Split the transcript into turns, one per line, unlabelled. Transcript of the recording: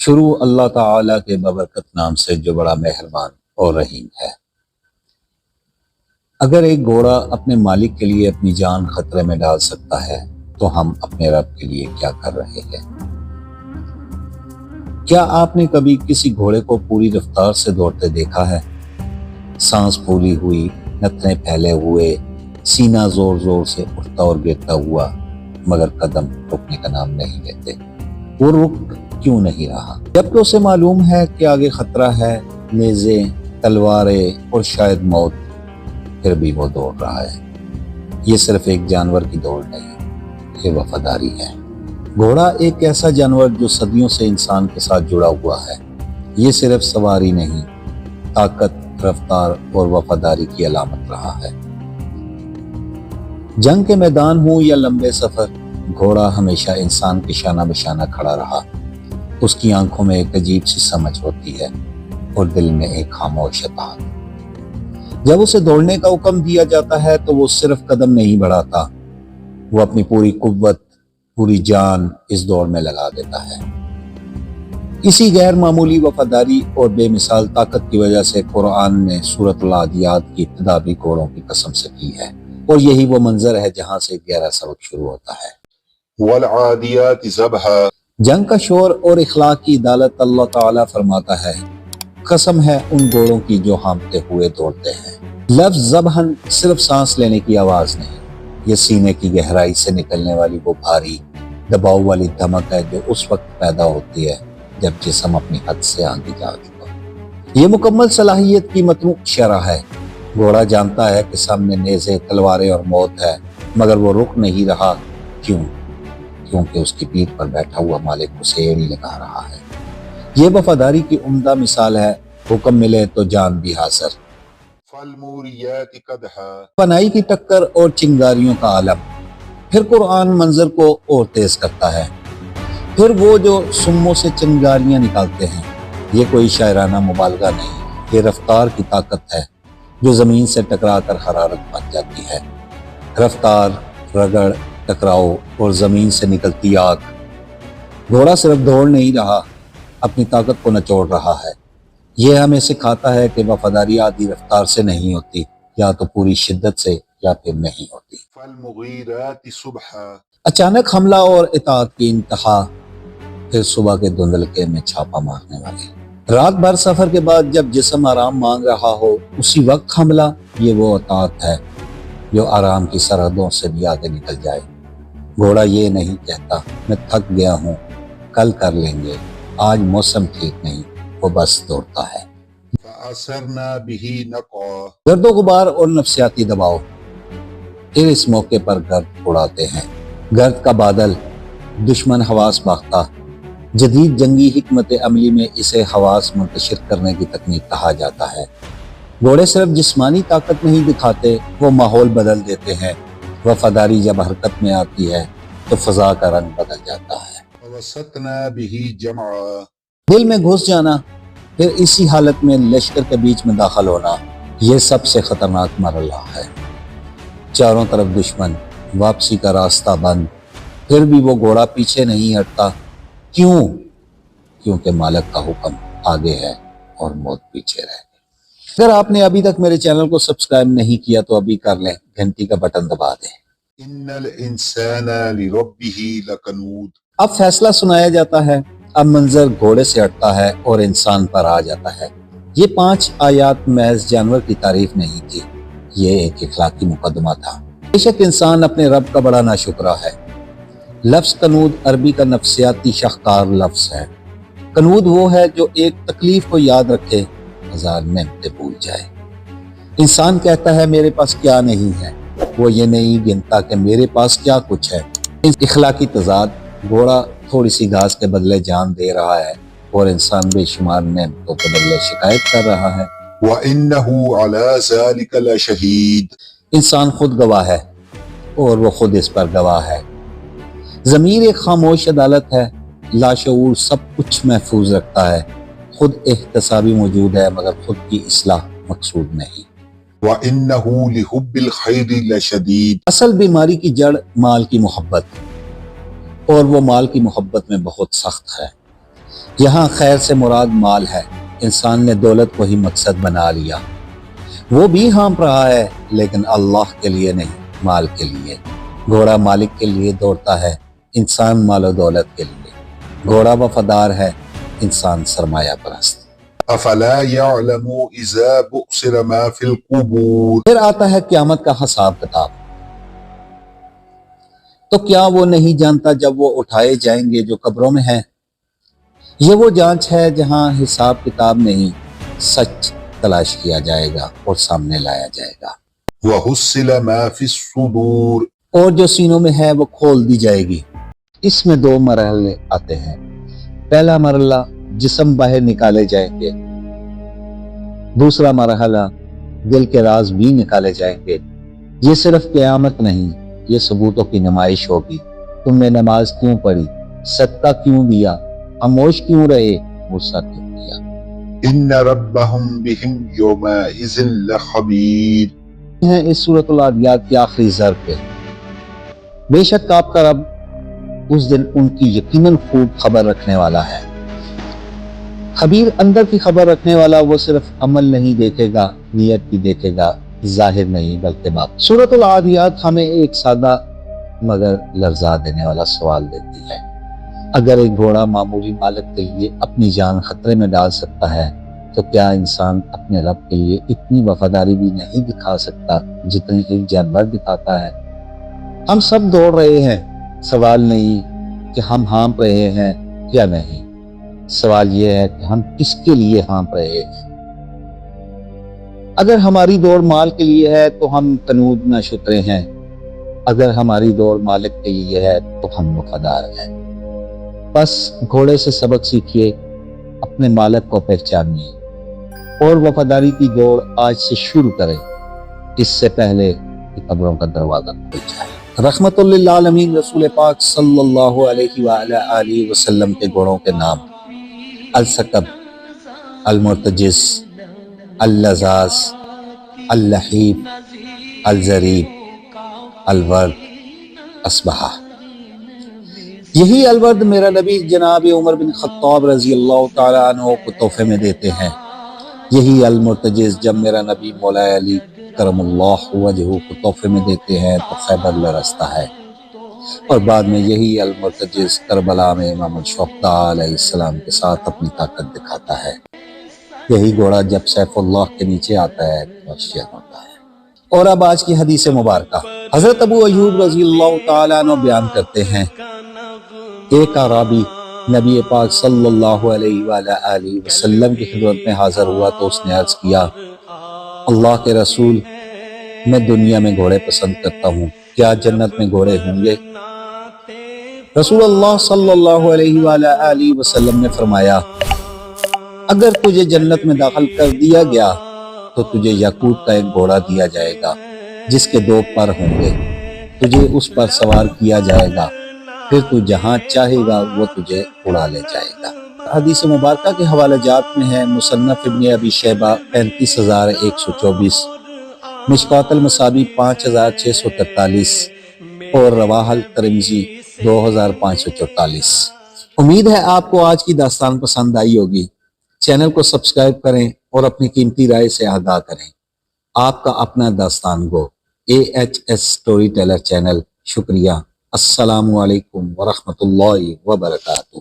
شروع اللہ تعالی کے بابرکت نام سے جو بڑا مہربان اور رحیم ہے۔ اگر ایک گھوڑا اپنے مالک کے لیے اپنی جان خطرے میں ڈال سکتا ہے تو ہم اپنے رب کے لیے کیا کر رہے ہیں؟ کیا آپ نے کبھی کسی گھوڑے کو پوری رفتار سے دوڑتے دیکھا ہے؟ سانس پھولی ہوئی، نتنے پھیلے ہوئے، سینہ زور زور سے اٹھتا اور گرتا ہوا، مگر قدم رکنے کا نام نہیں لیتے۔ وہ رک کیوں نہیں رہا؟ جب تو اسے معلوم ہے کہ آگے خطرہ ہے، نیزیں، تلواریں اور شاید موت، پھر بھی وہ دوڑ رہا ہے۔ یہ صرف ایک جانور کی دوڑ نہیں، یہ وفاداری ہے۔ گھوڑا ایک ایسا جانور جو صدیوں سے انسان کے ساتھ جڑا ہوا ہے۔ یہ صرف سواری نہیں، طاقت، رفتار اور وفاداری کی علامت رہا ہے۔ جنگ کے میدان ہوں یا لمبے سفر، گھوڑا ہمیشہ انسان کے شانہ بشانہ کھڑا رہا۔ اس کی آنکھوں میں ایک عجیب سی سمجھ ہوتی ہے اور دل میں ایک خاموش اطاعت۔ جب اسے دوڑنے کا حکم دیا جاتا ہے تو وہ صرف قدم نہیں بڑھاتا، وہ اپنی پوری قوت، پوری جان اس دوڑ میں لگا دیتا ہے۔ اسی غیر معمولی وفاداری اور بے مثال طاقت کی وجہ سے قرآن نے سورۃ العادیات کی ابتدا بھی گھوڑوں کی قسم سے کی ہے، اور یہی وہ منظر ہے جہاں سے گہرا سبق شروع ہوتا ہے۔
والعادیات ضبحا۔
جنگ کا شور اور اخلاق کی عدالت اللہ تعالیٰ فرماتا ہے، قسم ہے ان گھوڑوں کی جو ہانپتے ہوئے دوڑتے ہیں۔ لفظ ذبحن صرف سانس لینے کی آواز نہیں، یہ سینے کی گہرائی سے نکلنے والی وہ بھاری دباؤ والی دھمک ہے جو اس وقت پیدا ہوتی ہے جب جسم اپنی حد سے آگے جا چکا۔ یہ مکمل صلاحیت کی مطلوب شرح ہے۔ گھوڑا جانتا ہے کہ سامنے نیزے، تلواریں اور موت ہے، مگر وہ رک نہیں رہا۔ کیوں؟ کیونکہ اس کی پیٹھ پر بیٹھا ہوا مالک اسے ایڑی لگا رہا ہے۔ یہ وفاداری کی عمدہ مثال ہے۔ حکم ملے تو جان بھی حاضر۔
فالموریات قدحا۔
پنائی کی ٹکر اور چنگاریوں کا عالم۔ پھر قرآن منظر کو اور تیز کرتا ہے۔ پھر وہ جو سموں سے چنگاریاں نکالتے ہیں، یہ کوئی شاعرانہ مبالغہ نہیں، یہ رفتار کی طاقت ہے جو زمین سے ٹکرا کر حرارت بن جاتی ہے۔ رفتار، رگڑ، ٹکراؤ اور زمین سے نکلتی آگ۔ گھوڑا صرف دوڑ نہیں رہا، اپنی طاقت کو نچوڑ رہا ہے۔ یہ ہمیں سکھاتا ہے کہ وفاداری آدھی رفتار سے نہیں ہوتی، یا تو پوری شدت سے یا پھر نہیں ہوتی۔
فالمغیرات صبحا۔
اچانک حملہ اور اطاعت کی انتہا، پھر صبح کے دھندلکے میں چھاپا مارنے والے۔ رات بھر سفر کے بعد جب جسم آرام مانگ رہا ہو، اسی وقت حملہ، یہ وہ اطاعت ہے جو آرام کی سرحدوں سے بھی آگے نکل جائے۔ گھوڑا یہ نہیں کہتا میں تھک گیا ہوں، کل کر لیں گے، آج موسم ٹھیک نہیں، وہ بس دوڑتا ہے۔
فأثرنا به نقعا۔
گرد و غبار اور نفسیاتی دباؤ۔ پھر اس موقع پر گرد اڑاتے ہیں، گرد کا بادل، دشمن حواس باختہ۔ جدید جنگی حکمت عملی میں اسے حواس منتشر کرنے کی تکنیک کہا جاتا ہے۔ گھوڑے صرف جسمانی طاقت نہیں دکھاتے، وہ ماحول بدل دیتے ہیں۔ وفاداری جب حرکت میں آتی ہے تو فضا کا رنگ بدل جاتا ہے۔
فوسطنا به جمعا۔
دل میں گھس جانا، پھر اسی حالت میں لشکر کے بیچ میں داخل ہونا، یہ سب سے خطرناک مرحلہ ہے۔ چاروں طرف دشمن، واپسی کا راستہ بند، پھر بھی وہ گھوڑا پیچھے نہیں ہٹتا۔ کیوں؟ کیونکہ مالک کا حکم آگے ہے اور موت پیچھے رہ گئی۔ اگر آپ نے ابھی تک میرے چینل کو سبسکرائب نہیں کیا تو ابھی کر لیں، گھنٹی کا بٹن دبا دیں۔
ان الانسان لربه لکنود۔
اب فیصلہ سنایا جاتا ہے، اب منظر گھوڑے سے ہٹتا ہے اور انسان پر آ جاتا ہے۔ یہ 5 آیات محض جانور کی تعریف نہیں تھی، یہ ایک اخلاقی مقدمہ تھا۔ بے شک انسان اپنے رب کا بڑا ناشکرا ہے۔ لفظ کنود عربی کا نفسیاتی شاہکار لفظ ہے۔ کنود وہ ہے جو ایک تکلیف کو یاد رکھے، 1000 نعمتیں بھول جائے۔ انسان کہتا ہے میرے پاس کیا نہیں ہے، وہ یہ نہیں گنتا کہ میرے پاس کیا کچھ ہے۔ اخلاقی تضاد، گھوڑا تھوڑی سی گھاس کے بدلے جان دے رہا ہے اور انسان بے شمار نعمتوں کے بدلے شکایت کر رہا ہے۔
وَإِنَّهُ عَلَى ذَلِكَ لَشَهِيدٌ۔
انسان خود گواہ ہے اور وہ خود اس پر گواہ ہے۔ ضمیر ایک خاموش عدالت ہے، لاشعور سب کچھ محفوظ رکھتا ہے، خود احتسابی موجود ہے مگر خود کی اصلاح مقصود نہیں۔
وَإِنَّهُ لِحُبِّ الْخَيْرِ لَشَدِيدٌ۔
اصل بیماری کی جڑ مال کی محبت، اور وہ مال کی محبت میں بہت سخت ہے۔ یہاں خیر سے مراد مال ہے، انسان نے دولت کو ہی مقصد بنا لیا، وہ بھی ہانپ رہا ہے لیکن اللہ کے لیے نہیں، مال کے لیے۔ گھوڑا مالک کے لیے دوڑتا ہے، انسان مال و دولت کے لیے۔ گھوڑا وفادار ہے، انسان سرمایہ پرست۔
افلا يعلم اذا بؤسر ما في القبور
پھر آتا ہے قیامت کا حساب کتاب۔ تو کیا وہ نہیں جانتا جب وہ اٹھائے جائیں گے جو قبروں میں ہیں؟ یہ وہ جانچ ہے جہاں حساب کتاب نہیں، سچ تلاش کیا جائے گا اور سامنے لایا جائے گا،
وحصل ما في الصدور
اور جو سینوں میں ہے وہ کھول دی جائے گی۔ اس میں دو مرحلے آتے ہیں۔ پہلا مرحلہ جسم باہر نکالے جائیں گے، دوسرا مرحلہ دل کے راز بھی نکالے جائیں گے۔ یہ صرف قیامت نہیں، یہ ثبوتوں کی نمائش ہوگی۔ تم نے نماز کیوں پڑھی، صدقہ کیوں دیا، خاموش کیوں رہے، غصہ کیوں کیا؟
ان ربهم بهم يومئذ لخبير
ہیں اس سورۃ العادیات کی آخری ضرب پہ۔ بے شک آپ کا رب اس دن ان کی یقیناً خوب خبر رکھنے والا ہے۔ خبیر اندر کی خبر رکھنے والا، وہ صرف عمل نہیں دیکھے گا، نیت بھی دیکھے گا، ظاہر نہیں بلکہ باطن۔ سورۃ العادیات ہمیں ایک سادہ مگر لرزا دینے والا سوال دیتی ہے۔ اگر ایک گھوڑا معمولی مالک کے لیے اپنی جان خطرے میں ڈال سکتا ہے تو کیا انسان اپنے رب کے لیے اتنی وفاداری بھی نہیں دکھا سکتا جتنی ایک جانور دکھاتا ہے؟ ہم سب دوڑ رہے ہیں، سوال نہیں کہ ہم ہانپ رہے ہیں یا نہیں، سوال یہ ہے کہ ہم کس کے لیے ہانپ رہے ہیں۔ اگر ہماری دوڑ مال کے لیے ہے تو ہم قنوط نہ شترے ہیں، اگر ہماری دوڑ مالک کے لیے ہے تو ہم وفادار ہیں۔ بس گھوڑے سے سبق سیکھیے، اپنے مالک کو پہچانیے اور وفاداری کی دوڑ آج سے شروع کریں، اس سے پہلے کہ قبروں کا دروازہ کھل جائے۔ رحمت للعالمین رسول پاک صلی اللہ علیہ وآلہ وسلم کے گھوڑوں کے نام: الثقب، المرتجز، اللذاذ، اللہیب، الزریب، الورد، اصبہہ۔ یہی الورد میرا نبی جناب عمر بن خطاب رضی اللہ تعالیٰ عنہ کو تحفے میں دیتے ہیں۔ یہی المرتجز جب میرا نبی مولا علی کرم اللہ وجہہ کو تحفے میں دیتے ہیں تو خیبر لرزتا ہے، اور بعد میں یہی المرتجز کربلا میں امام الشہداء علیہ السلام کے ساتھ اپنی طاقت دکھاتا ہے۔ یہی گھوڑا جب سیف اللہ کے نیچے آتا ہے تو اشیاء ہوتا ہے۔ اور اب آج کی حدیث مبارکہ۔ حضرت ابو ایوب رضی اللہ تعالیٰ عنہ بیان کرتے ہیں، ایک اعرابی نبی پاک صلی اللہ علیہ وآلہ وسلم کی خدمت میں حاضر ہوا تو اس نے عرض کیا، اللہ کے رسول، میں دنیا میں گھوڑے پسند کرتا ہوں، کیا جنت میں گھوڑے ہوں گے؟ رسول اللہ صلی اللہ علیہ وآلہ وسلم نے فرمایا، اگر تجھے جنت میں داخل کر دیا گیا تو تجھے یاقوت کا ایک گھوڑا دیا جائے گا جس کے 2 پر ہوں گے، تجھے اس پر سوار کیا جائے گا، پھر تو جہاں چاہے گا وہ تجھے اڑا لے جائے گا۔ حدیث مبارکہ کے حوالہ جات میں ہے مصنف ابن ابی شیبہ 35124، مشکوٰۃ المصابیح 5643 اور رواہ الترمذی 2544۔ امید ہے آپ کو آج کی داستان پسند آئی ہوگی۔ چینل کو سبسکرائب کریں اور اپنی قیمتی رائے سے آگاہ کریں۔ آپ کا اپنا داستان گو، AHS سٹوری ٹیلر چینل۔ شکریہ۔ السلام علیکم ورحمۃ اللہ وبرکاتہ۔